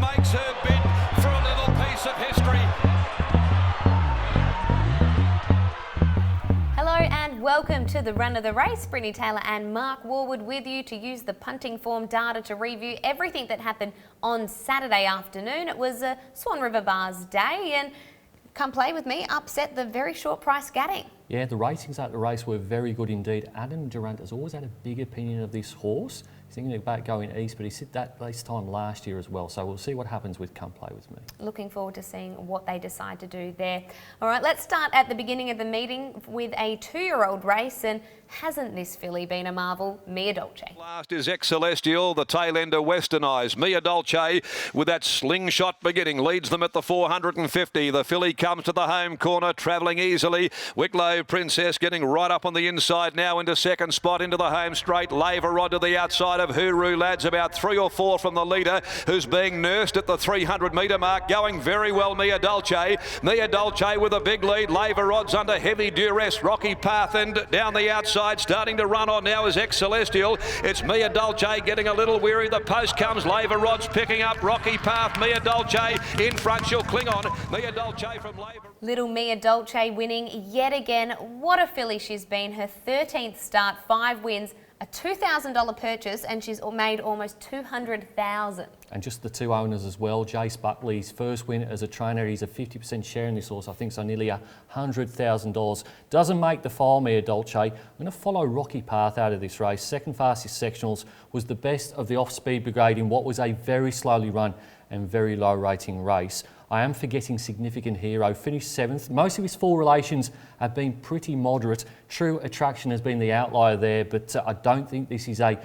makes her bid for a little piece of history. Hello and welcome to the run of the race. Brittany Taylor and Mark Warwood with you to use the punting form data to review everything that happened on Saturday afternoon. It was a Swan River Bars day and Come Play With Me upset the very short price Gadding. Yeah, the ratings at the race were very good indeed. Adam Durant has always had a big opinion of this horse. He's thinking about going east, but he said that this time last year as well. So we'll see what happens with Come Play With Me. Looking forward to seeing what they decide to do there. All right, let's start at the beginning of the meeting with a 2-year-old race. And hasn't this filly been a marvel? Mia Dolce. Last is Ex Celestial, the tail ender westernised. Mia Dolce with that slingshot beginning leads them at the 450. The filly comes to the home corner, travelling easily. Wicklow Princess getting right up on the inside now into second spot into the home straight. Laver Rod to the outside of Hooroo Lads, about 3 or 4 from the leader, who's being nursed at the 300 metre mark. Going very well, Mia Dolce. Mia Dolce with a big lead. Laver Rod's under heavy duress. Rocky Path and down the outside. Starting to run on now is Ex Celestial. It's Mia Dolce getting a little weary. The post comes. Laver Rod's picking up Rocky Path. Mia Dolce in front. She'll cling on. Mia Dolce from Laver. Little Mia Dolce winning yet again. What a filly she's been. Her 13th start, 5 wins, a $2,000 purchase, and she's made almost $200,000. And just the 2 owners as well. Jace Buckley's first win as a trainer. He's a 50% share in this horse. I think so, nearly $100,000. Doesn't make the file, Mia Dolce. I'm going to follow Rocky Path out of this race. Second fastest sectionals, was the best of the off-speed brigade in what was a very slowly run and very low rating race. I am forgetting Significant Hero, finished 7th. Most of his full relations have been pretty moderate. True Attraction has been the outlier there, but I don't think this is a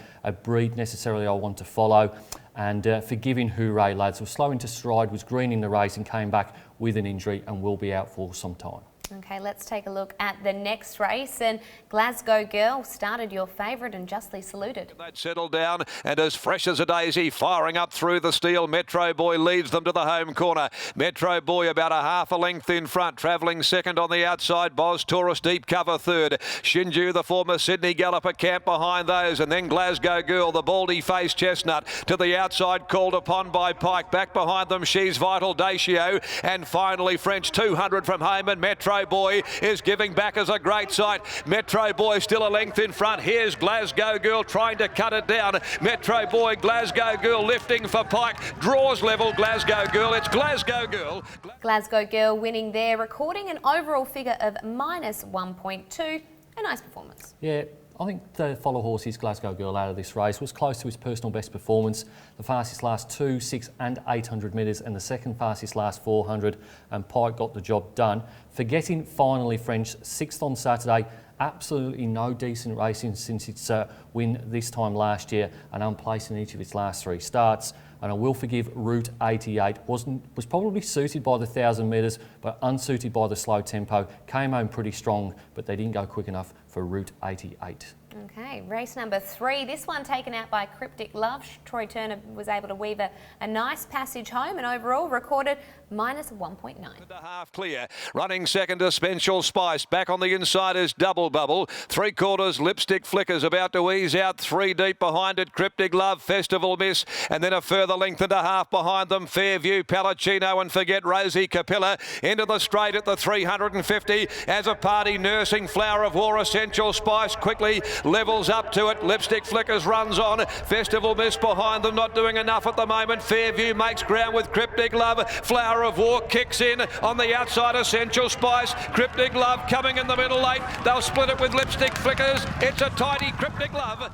breed necessarily I want to follow. And Forgiving Hooray Lads was slow into stride, was green in the race and came back with an injury and will be out for some time. Okay, let's take a look at the next race. And Glasgow Girl started your favourite and justly saluted. That settled down and as fresh as a daisy, firing up through the steel. Metro Boy leads them to the home corner. Metro Boy about a half a length in front, travelling second on the outside. Boz Taurus deep cover third. Shinju, the former Sydney galloper, camp behind those. And then Glasgow Girl, the baldy-faced chestnut, to the outside, called upon by Pike. Back behind them, She's Vital Dacio. And finally, French 200 from home, and Metro Boy is giving back as a great sight. Metro Boy still a length in front. Here's Glasgow Girl trying to cut it down. Metro Boy, Glasgow Girl lifting for Pike. Draws level, Glasgow Girl. It's Glasgow Girl. Glasgow Girl winning there, recording an overall figure of -1.2. A nice performance. Yeah. I think the follow horse's Glasgow Girl out of this race was close to his personal best performance. The fastest last 2, 6 and 800 metres and the second fastest last 400, and Pike got the job done. Forgetting Finally French, 6th on Saturday. Absolutely no decent racing since its win this time last year, and unplaced in each of its last 3 starts. And I will forgive Route 88. Was probably suited by the 1,000 metres, but unsuited by the slow tempo. Came home pretty strong, but they didn't go quick enough for Route 88. Okay, race number 3. This one taken out by Cryptic Love. Troy Turner was able to weave a nice passage home and overall recorded -1.9. And a half clear. Running second to Spensual Spice. Back on the inside is Double Bubble. 3/4 Lipstick Flickers about to ease out. 3 deep behind it. Cryptic Love, Festival Miss. And then a further length and a half behind them. Fairview, Palacino and Forget Rosie Capilla. Into the straight at the 350. As a party nursing Flower of War, Essential Spice quickly levels up to it. Lipstick Flickers runs on. Festival Miss behind them, not doing enough at the moment. Fairview makes ground with Cryptic Love. Flower of War kicks in on the outside. Essential Spice. Cryptic Love coming in the middle late. They'll split it with Lipstick Flickers. It's a tidy Cryptic Love.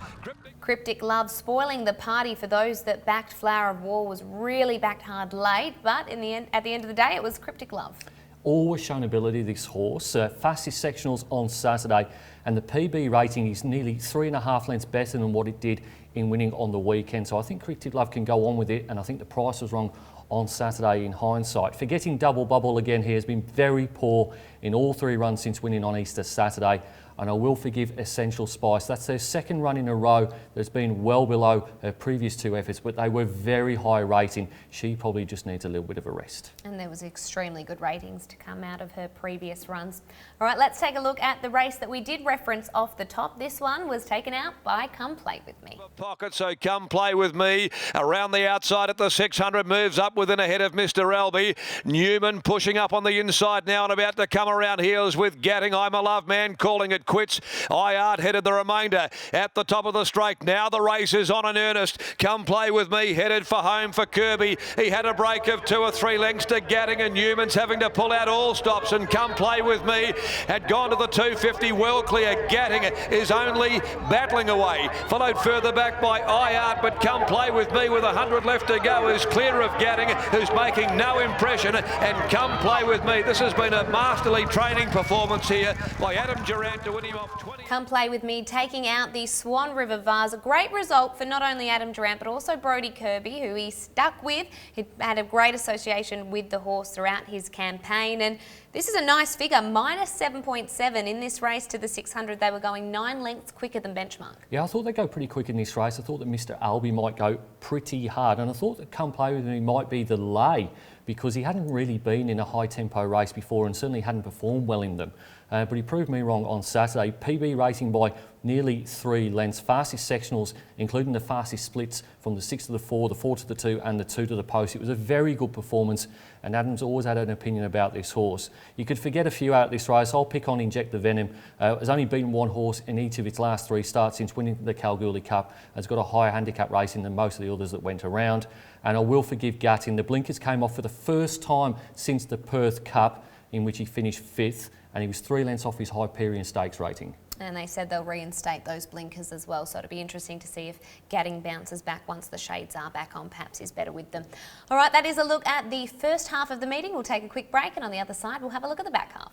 Cryptic Love spoiling the party for those that backed Flower of War. Was really backed hard late, but in the end, at the end of the day, it was Cryptic Love. Always shown ability, this horse. Fastest sectionals on Saturday, and the PB rating is nearly 3.5 lengths better than what it did in winning on the weekend. So I think Cryptic Love can go on with it, and I think the price was wrong on Saturday in hindsight. Forgetting Double Bubble again, he has been very poor in all 3 runs since winning on Easter Saturday. and I will forgive Essential Spice. That's their second run in a row that's been well below her previous two efforts, but they were very high rating. She probably just needs a little bit of a rest. And there was extremely good ratings to come out of her previous runs. All right, let's take a look at the race that we did reference off the top. This one was taken out by Come Play With Me. Pocket, so Come Play With Me. Around the outside at the 600, moves up within ahead of Mr. Albie. Newman pushing up on the inside now and about to come around heels with Gatting. I'm a Love Man calling it quits. Art headed the remainder at the top of the straight. Now the race is on in earnest. Come Play With Me headed for home for Kirby. He had a break of 2 or 3 lengths to Gatting, and Newman's having to pull out all stops, and Come Play With Me had gone to the 250 well clear. Gatting is only battling away, followed further back by Art, but Come Play With Me with 100 left to go is clear of Gatting, who's making no impression, and Come Play With Me. This has been a masterly training performance here by Adam Durant to win him off 20. Come Play With Me taking out the Swan River Vase. A great result for not only Adam Durant but also Brodie Kirby, who he stuck with. He had a great association with the horse throughout his campaign, and this is a nice figure, -7.7 in this race to the 600. They were going 9 lengths quicker than benchmark. Yeah, I thought they'd go pretty quick in this race. I thought that Mr. Albie might go pretty hard, and I thought that Come Play With Me might be the lay, because he hadn't really been in a high tempo race before and certainly hadn't performed well in them. But he proved me wrong on Saturday. PB racing by nearly 3 lengths, fastest sectionals, including the fastest splits from the 6 to the 4, the 4 to the 2 and the 2 to the post. It was a very good performance, and Adam's always had an opinion about this horse. You could forget a few out this race. I'll pick on Inject the Venom. Has only beaten 1 horse in each of its last 3 starts since winning the Kalgoorlie Cup. Has got a higher handicap racing than most of the others that went around. And I will forgive Gatting. The blinkers came off for the first time since the Perth Cup, in which he finished 5th, and he was 3 lengths off his Hyperion Stakes rating. And they said they'll reinstate those blinkers as well, so it'll be interesting to see if Gatting bounces back once the shades are back on. Perhaps he's better with them. All right, that is a look at the first half of the meeting. We'll take a quick break, and on the other side, we'll have a look at the back half.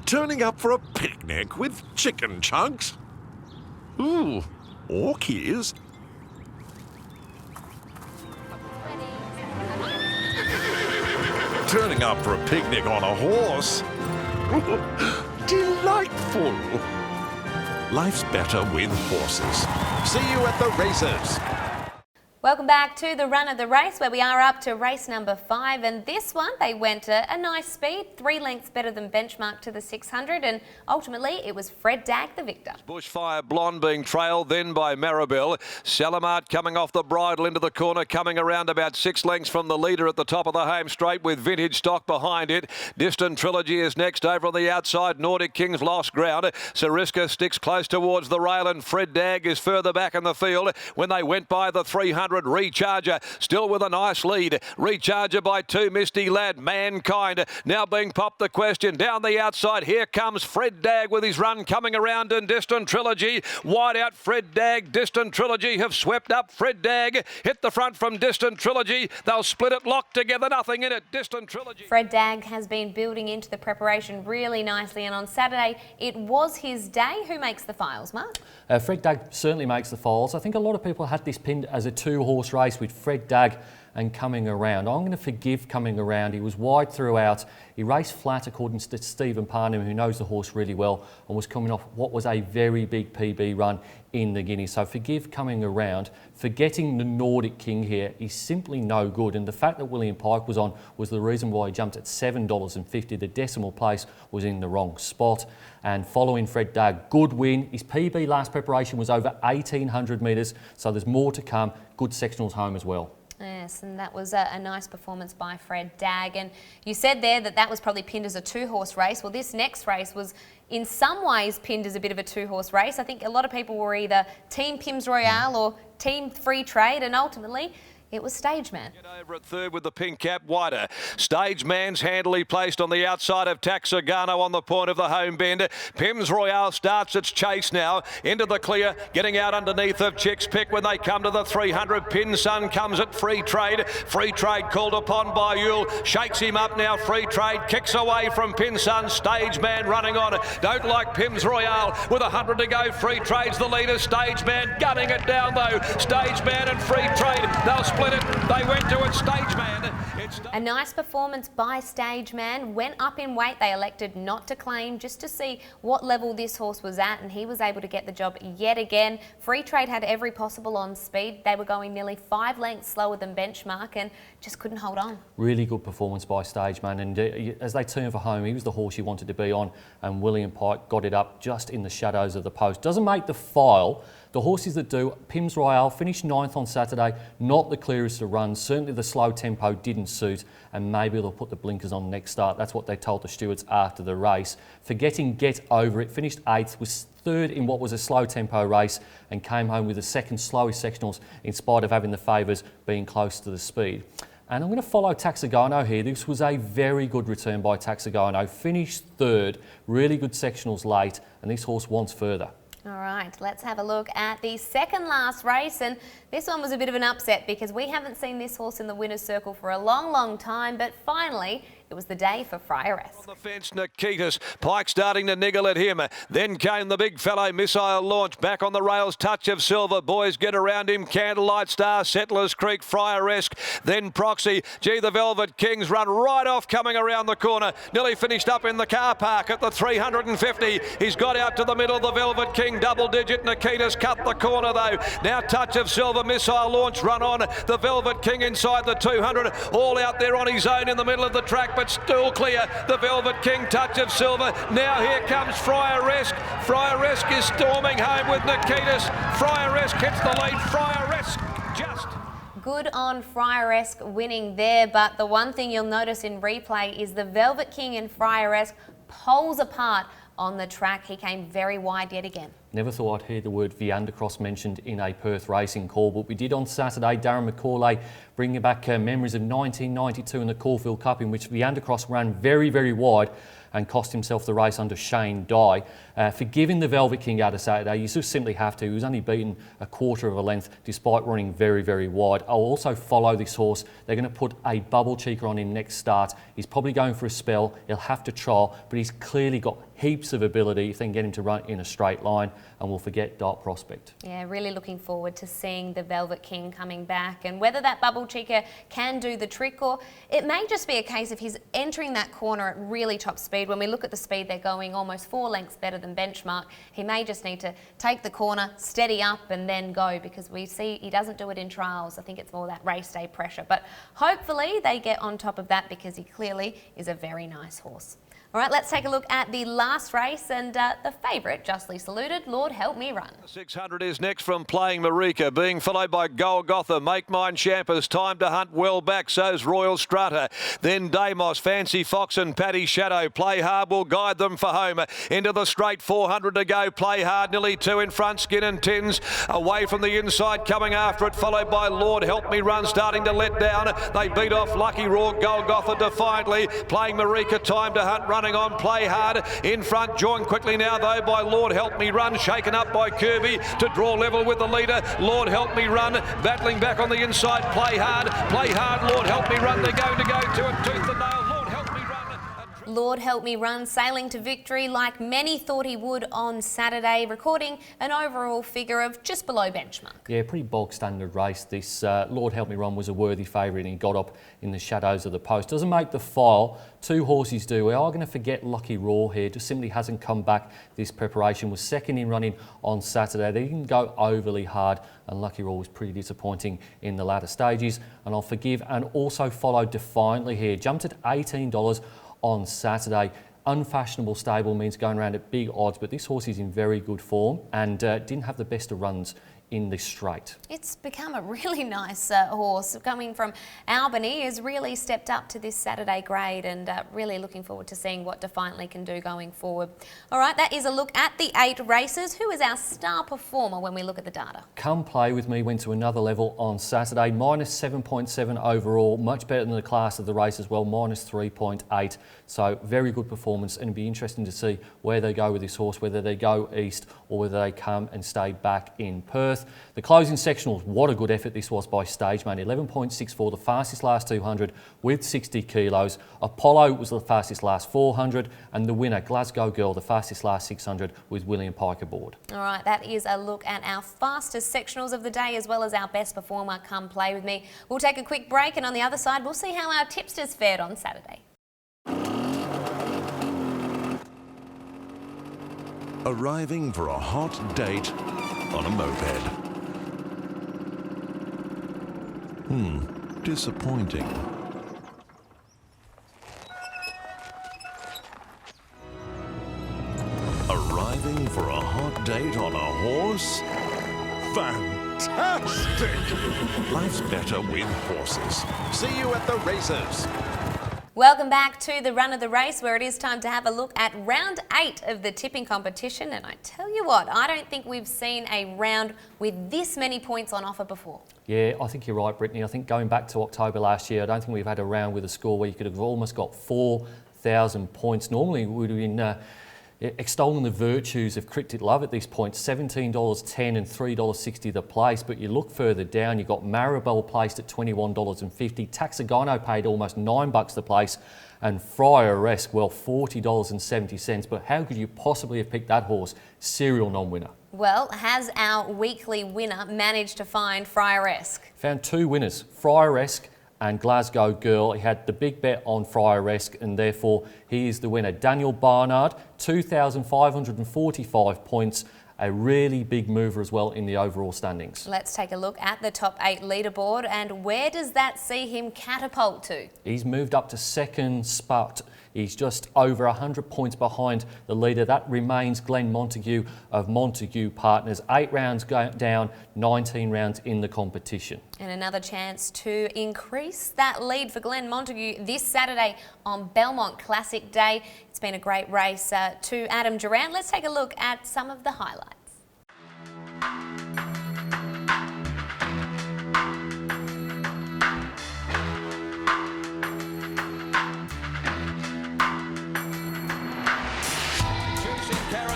Turning up for a picnic with chicken chunks? Ooh, orchies? Turning up for a picnic on a horse? Ooh, delightful! Life's better with horses. See you at the races. Welcome back to the run of the race, where we are up to race number 5, and this one they went a nice speed, 3 lengths better than benchmark to the 600, and ultimately it was Fred Dagg the victor. Bushfire Blonde being trailed then by Maribel. Salamart coming off the bridle into the corner, coming around about 6 lengths from the leader at the top of the home straight with Vintage Stock behind it. Distant Trilogy is next over on the outside. Nordic King's lost ground. Sariska sticks close towards the rail, and Fred Dagg is further back in the field when they went by the 300. Recharger still with a nice lead. Recharger by 2, Misty Lad. Mankind now being popped the question. Down the outside, here comes Fred Dagg with his run coming around, and Distant Trilogy. Wide out Fred Dagg. Distant Trilogy have swept up. Fred Dagg hit the front from Distant Trilogy. They'll split it, locked together, nothing in it. Distant Trilogy. Fred Dagg has been building into the preparation really nicely, and on Saturday it was his day. Who makes the files, Mark? Fred Dagg certainly makes the files. I think a lot of people had this pinned as a 2-horse race with Fred Dagg and Coming Around. I'm going to forgive Coming Around. He was wide throughout. He raced flat according to Stephen Parnham, who knows the horse really well, and was coming off what was a very big PB run in the Guineas. So forgive Coming Around. Forgetting the Nordic King here, he's simply no good, and the fact that William Pike was on was the reason why he jumped at $7.50. The decimal place was in the wrong spot. And following Fred Dagg, good win. His PB last preparation was over 1,800 metres, so there's more to come. Good sectionals home as well. Yes, and that was a nice performance by Fred Dagg. And you said there that that was probably pinned as a 2-horse race. Well, this next race was in some ways pinned as a bit of a 2-horse race. I think a lot of people were either Team Pims Royale or Team Free Trade, and ultimately it was Stage Man. Get over at third with the pink cap wider. Stage Man's handily placed on the outside of Taxagano on the point of the home bend. Pims Royale starts its chase now into the clear, getting out underneath of Chick's Pick when they come to the 300. Pin Sun comes at Free Trade. Free Trade called upon by Yule. Shakes him up now. Free Trade kicks away from Pin Sun. Stage Man running on. Don't like Pims Royale with 100 to go. Free Trade's the leader. Stage Man gunning it down though. Stage Man and Free Trade, they'll split split it. They went to it. Stage Man. A nice performance by Stage Man. Went up in weight. They elected not to claim, just to see what level this horse was at, and he was able to get the job yet again. Free Trade had every possible on speed. They were going nearly 5 lengths slower than benchmark and just couldn't hold on. Really good performance by Stage Man, and as they turned for home, he was the horse you wanted to be on, and William Pike got it up just in the shadows of the post. Doesn't make the file. The horses that do, Pims Royale finished 9th on Saturday, not the clearest to run. Certainly the slow tempo didn't suit, and maybe they'll put the blinkers on next start. That's what they told the stewards after the race. Forgetting Get Over It, finished 8th, was 3rd in what was a slow tempo race, and came home with the second slowest sectionals in spite of having the favours being close to the speed. And I'm going to follow Taxagano here. This was a very good return by Taxagano. Finished 3rd, really good sectionals late, and this horse wants further. All right, let's have a look at the second last race, and this one was a bit of an upset because we haven't seen this horse in the winner's circle for a long time, but finally it was the day for Friaress. On the fence, Nikitas. Pike starting to niggle at him. Then came the big fellow, Missile Launch. Back on the rails, Touch of Silver. Boys get around him. Candlelight Star, Settlers Creek, Friaresque. Then Proxy. Gee, the Velvet Kings run right off coming around the corner. Nearly finished up in the car park at the 350. He's got out to the middle. The Velvet King, double digit. Nikitas cut the corner though. Now Touch of Silver, Missile Launch run on. The Velvet King inside the 200. All out there on his own in the middle of the track, but still clear. The Velvet King, Touch of Silver. Now here comes Friaresque. Friaresque is storming home with Nikitas. Friaresque hits the lead. Friaresque just... Good on Friaresque winning there, but the one thing you'll notice in replay is the Velvet King and Friaresque poles apart on the track. He came very wide yet again. Never thought I'd hear the word Viandacross mentioned in a Perth racing call, but we did on Saturday. Darren McCauley bringing back memories of 1992 in the Caulfield Cup, in which Viandacross ran very wide and cost himself the race under Shane Dye. For giving the Velvet King out of Saturday, you just simply have to. He was only beaten a quarter of a length despite running very wide. I'll also follow this horse. They're going to put a bubble cheeker on him next start. He's probably going for a spell. He'll have to trial, but he's clearly got heaps of ability if they can get him to run in a straight line, and we'll forget Dart Prospect. Yeah, really looking forward to seeing the Velvet King coming back, and whether that bubble cheeker can do the trick, or it may just be a case of he's entering that corner at really top speed. When we look at the speed, they're going almost 4 lengths better than benchmark. He may just need to take the corner, steady up and then go, because we see he doesn't do it in trials. I think it's more that race day pressure, but hopefully they get on top of that because he clearly is a very nice horse. All right, let's take a look at the last race, and the favourite, justly saluted, Lord Help Me Run. 600 is next from Playing Marika, being followed by Golgotha, Make Mine Champers, Time to Hunt well back, so's Royal Strutter. Then Damos, Fancy Fox and Paddy Shadow. Play Hard will guide them for home. Into the straight, 400 to go. Play Hard, nearly 2 in front, Skin and Tins. Away from the inside, coming after it, followed by Lord Help Me Run, starting to let down. They beat off Lucky Raw, Golgotha defiantly. Playing Marika, Time to Hunt, running on. Play Hard in front, joined quickly now though by Lord Help Me Run, shaken up by Kirby to draw level with the leader. Lord Help Me Run battling back on the inside. Play Hard, Lord Help Me Run. They're going to go to it tooth and nail. Lord Help Me Run. Lord Help Me Run sailing to victory like many thought he would on Saturday, recording an overall figure of just below benchmark. Yeah, pretty bog standard race. This Lord Help Me Run was a worthy favourite, and he got up in the shadows of the post. Doesn't make the file. 2 horses do. We are going to forget Lucky Raw here. Just simply hasn't come back this preparation. Was second in running on Saturday. They didn't go overly hard, and Lucky Raw was pretty disappointing in the latter stages. And I'll forgive and also follow Defiantly here. Jumped at $18 on Saturday. Unfashionable stable means going around at big odds, but this horse is in very good form and didn't have the best of runs in this straight. It's become a really nice horse. Coming from Albany, has really stepped up to this Saturday grade, and really looking forward to seeing what Defiantly can do going forward. All right, that is a look at the 8 races. Who is our star performer when we look at the data? Come Play With Me went to another level on Saturday, minus 7.7 overall, much better than the class of the race as well, minus 3.8. So very good performance, and it'd be interesting to see where they go with this horse, whether they go east or whether they come and stay back in Perth. Perth. The closing sectionals, what a good effort this was by Stage, mate. 11.64, the fastest last 200 with 60 kilos. Apollo was the fastest last 400, and the winner, Glasgow Girl, the fastest last 600 with William Pike aboard. All right, that is a look at our fastest sectionals of the day as well as our best performer. Come play with me. We'll take a quick break, and on the other side, we'll see how our tipsters fared on Saturday. Arriving for a hot date on a moped. Disappointing. Arriving for a hot date on a horse? Fantastic! Life's better with horses. See you at the races. Welcome back to the run of the race, where it is time to have a look at round 8 of the tipping competition. And I tell you what, I don't think we've seen a round with this many points on offer before. Yeah, I think you're right, Brittany. I think going back to October last year, I don't think we've had a round with a score where you could have almost got 4,000 points. Normally we would have been extolling the virtues of cricket love at this point, $17.10 and $3.60 the place, but you look further down, you've got Maribel placed at $21.50, Taxagino paid almost $9 the place, and Friaresque, well, $40.70, but how could you possibly have picked that horse? Serial non-winner. Well, has our weekly winner managed to find Friaresque? Found 2 winners, Friaresque and Glasgow Girl. He had the big bet on Friaresque, and therefore he is the winner. Daniel Barnard, 2,545 points, a really big mover as well in the overall standings. Let's take a look at the top 8 leaderboard, and where does that see him catapult to? He's moved up to 2nd spot. He's just over 100 points behind the leader. That remains Glenn Montague of Montague Partners. 8 rounds down, 19 rounds in the competition. And another chance to increase that lead for Glenn Montague this Saturday on Belmont Classic Day. It's been a great race to Adam Durant. Let's take a look at some of the highlights.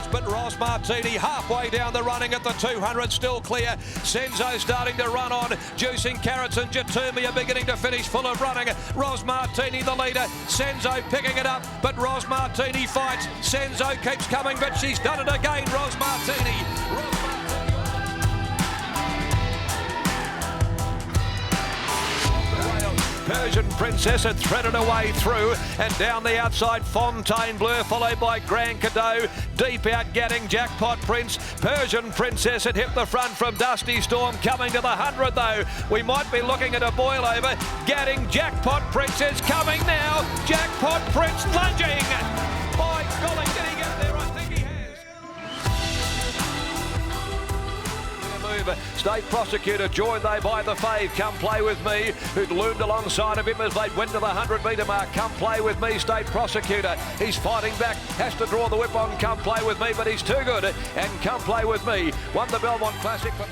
But Ros Martini halfway down the running at the 200, still clear. Senzo starting to run on. Juicing Carrots and Jatumi are beginning to finish full of running. Ros Martini the leader. Senzo picking it up, but Ros Martini fights. Senzo keeps coming, but she's done it again. Ros Martini. Persian Princess had threaded her way through, and down the outside Fontainebleau, followed by Grand Cadeau. Deep out getting Jackpot Prince. Persian Princess had hit the front from Dusty Storm, coming to the 100 though. We might be looking at a boil over. Getting Jackpot Princess coming now. Jackpot Prince lunging. By golly, did he get there? I think he has. State Prosecutor joined they by the fave, Come Play With Me, who'd loomed alongside of him as they went to the 100-metre mark. Come Play With Me, State Prosecutor. He's fighting back, has to draw the whip on Come Play With Me, but he's too good. And Come Play With Me won the Belmont Classic from...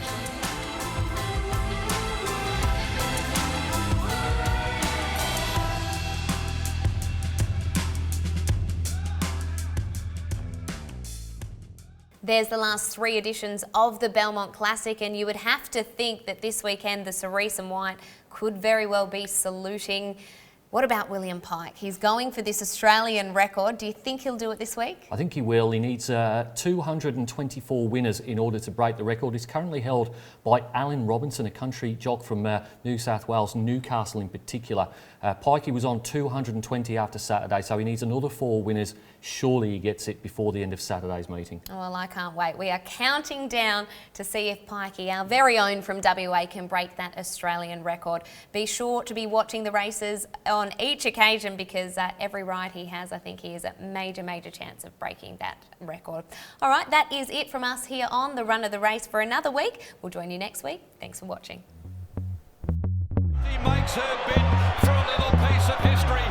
There's the last 3 editions of the Belmont Classic, and you would have to think that this weekend the Cerise and White could very well be saluting. What about William Pike? He's going for this Australian record. Do you think he'll do it this week? I think he will. He needs 224 winners in order to break the record. It's currently held by Alan Robinson, a country jock from New South Wales, Newcastle in particular. Pikey was on 220 after Saturday, so he needs another 4 winners. Surely he gets it before the end of Saturday's meeting. Oh, well, I can't wait. We are counting down to see if Pikey, our very own from WA, can break that Australian record. Be sure to be watching the races on each occasion, because every ride he has, I think he has a major, major chance of breaking that record. All right, that is it from us here on the Run of the Race for another week. We'll join you next week. Thanks for watching. She makes her bid for a little piece of history.